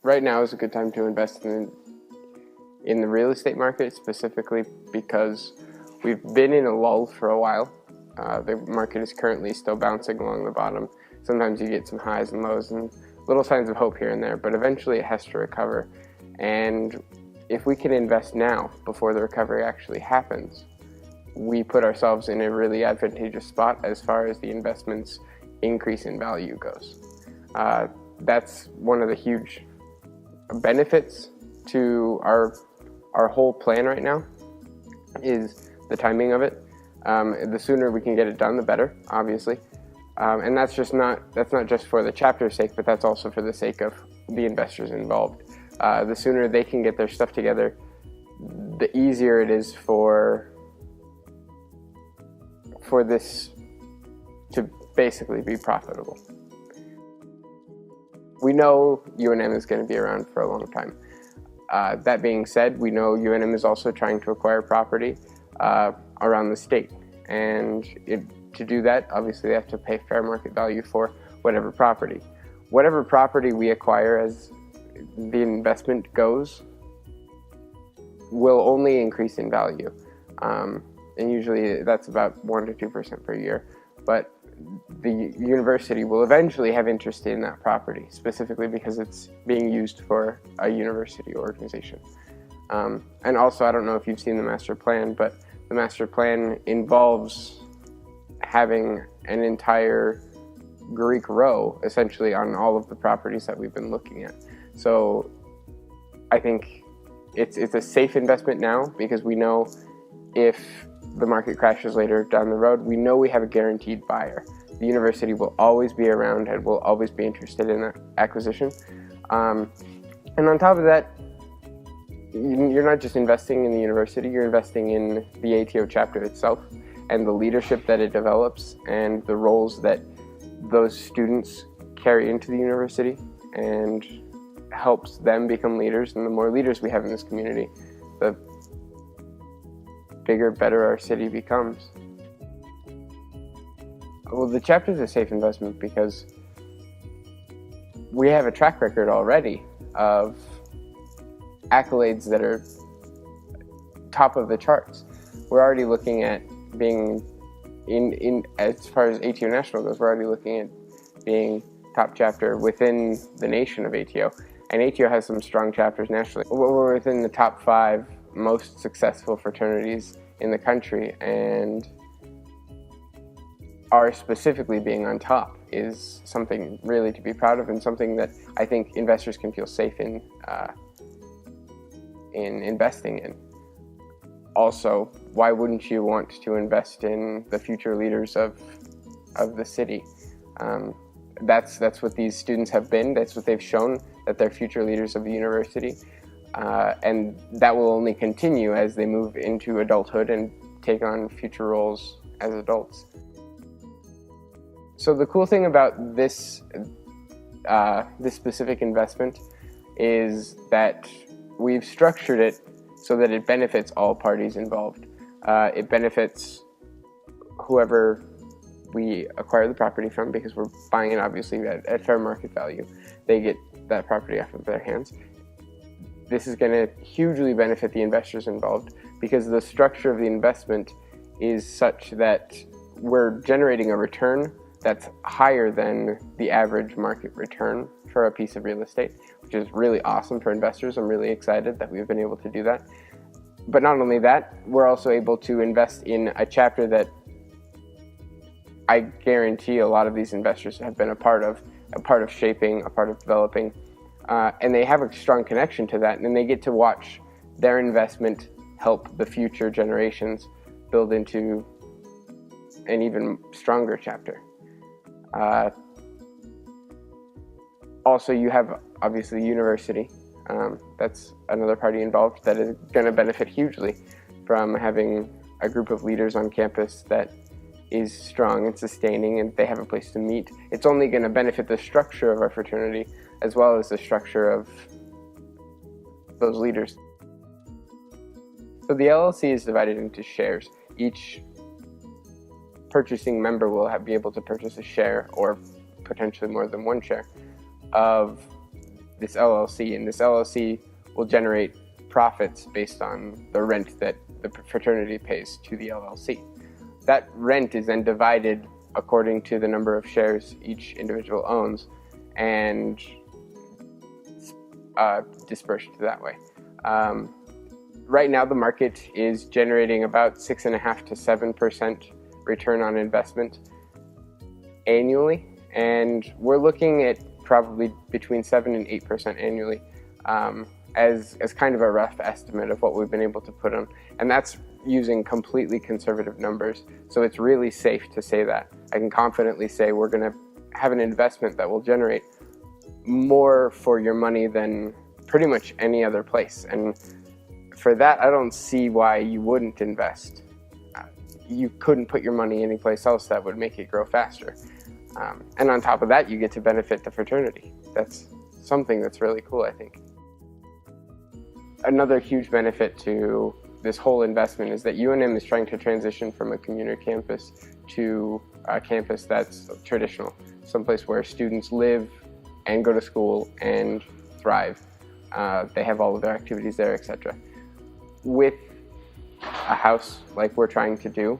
right now is a good time to invest in the real estate market, specifically because we've been in a lull for a while. The market is currently still bouncing along the bottom. Sometimes you get some highs and lows and little signs of hope here and there, but eventually it has to recover. And if we can invest now before the recovery actually happens, we put ourselves in a really advantageous spot as far as the investment's increase in value goes. That's one of the huge benefits to our whole plan right now, is the timing of it. The sooner we can get it done, the better, obviously. And that's not just for the chapter's sake, but that's also for the sake of the investors involved. The sooner they can get their stuff together, the easier it is for this to basically be profitable. We know UNM is going to be around for a long time. That being said, we know UNM is also trying to acquire property around the state. And to do that, obviously they have to pay fair market value for whatever property. Whatever property we acquire as the investment goes will only increase in value. And usually that's about 1 to 2% per year. But the university will eventually have interest in that property, specifically because it's being used for a university organization. And also, I don't know if you've seen the master plan, but the master plan involves having an entire Greek row, essentially, on all of the properties that we've been looking at. So I think it's a safe investment now, because we know if the market crashes later down the road, we know we have a guaranteed buyer. The university will always be around and will always be interested in that acquisition. And on top of that, you're not just investing in the university, you're investing in the ATO chapter itself and the leadership that it develops and the roles that those students carry into the university, and helps them become leaders. And the more leaders we have in this community, the bigger, better our city becomes. Well, the chapter is a safe investment because we have a track record already of accolades that are top of the charts. We're already looking at being in as far as ATO National goes, we're already looking at being top chapter within the nation of ATO. And ATO has some strong chapters nationally. We're within the top 5 most successful fraternities in the country, and ours specifically being on top is something really to be proud of, and something that I think investors can feel safe in investing in. Also, why wouldn't you want to invest in the future leaders of the city? That's what these students have been. That's what they've shown, that they're future leaders of the university. And that will only continue as they move into adulthood and take on future roles as adults. So the cool thing about this specific investment is that we've structured it so that it benefits all parties involved. It benefits whoever we acquire the property from, because we're buying it obviously at fair market value. They get that property off of their hands. This is going to hugely benefit the investors involved, because the structure of the investment is such that we're generating a return that's higher than the average market return for a piece of real estate, which is really awesome for investors. I'm really excited that we've been able to do that. But not only that, we're also able to invest in a chapter that I guarantee a lot of these investors have been a part of shaping, a part of developing, and they have a strong connection to that, and they get to watch their investment help the future generations build into an even stronger chapter. Also, you have obviously the university. That's another party involved that is going to benefit hugely from having a group of leaders on campus that is strong and sustaining, and they have a place to meet. It's only going to benefit the structure of our fraternity as well as the structure of those leaders. So the LLC is divided into shares. Each purchasing member will be able to purchase a share, or potentially more than one share, of this LLC, and this LLC will generate profits based on the rent that the fraternity pays to the LLC. That rent is then divided according to the number of shares each individual owns and dispersed that way. Right now, the market is generating about 6.5% to 7% return on investment annually, and we're looking at probably between 7 and 8% annually as kind of a rough estimate of what we've been able to put on, and that's using completely conservative numbers. So it's really safe to say that. I can confidently say we're going to have an investment that will generate more for your money than pretty much any other place. And for that, I don't see why you wouldn't invest. You couldn't put your money anyplace else that would make it grow faster. And on top of that, you get to benefit the fraternity. That's something that's really cool, I think. Another huge benefit to this whole investment is that UNM is trying to transition from a community campus to a campus that's traditional, someplace where students live and go to school and thrive. They have all of their activities there, etc. With a house like we're trying to do,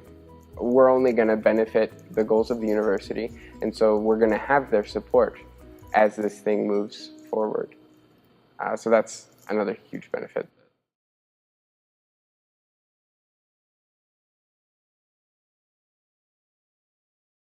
we're only going to benefit the goals of the university, and so we're going to have their support as this thing moves forward. So that's another huge benefit.